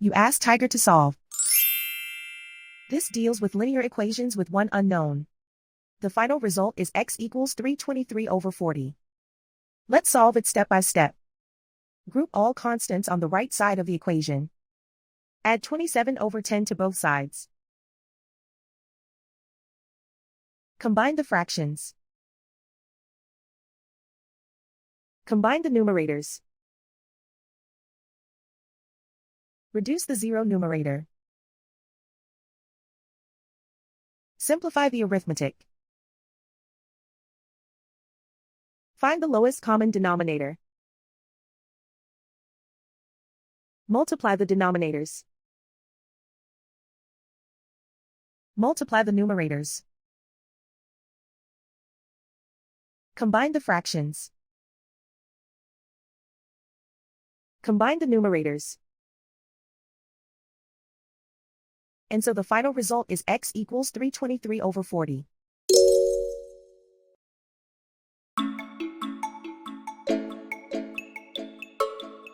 You ask Tiger to solve. This deals with linear equations with one unknown. The final result is x equals 323 over 40. Let's solve it step by step. Group all constants on the right side of the equation. Add 27 over 10 to both sides. Combine the fractions. Combine the numerators. Reduce the zero numerator. Simplify the arithmetic. Find the lowest common denominator. Multiply the denominators. Multiply the numerators. Combine the fractions. Combine the numerators. And so the final result is x equals 323 over 40.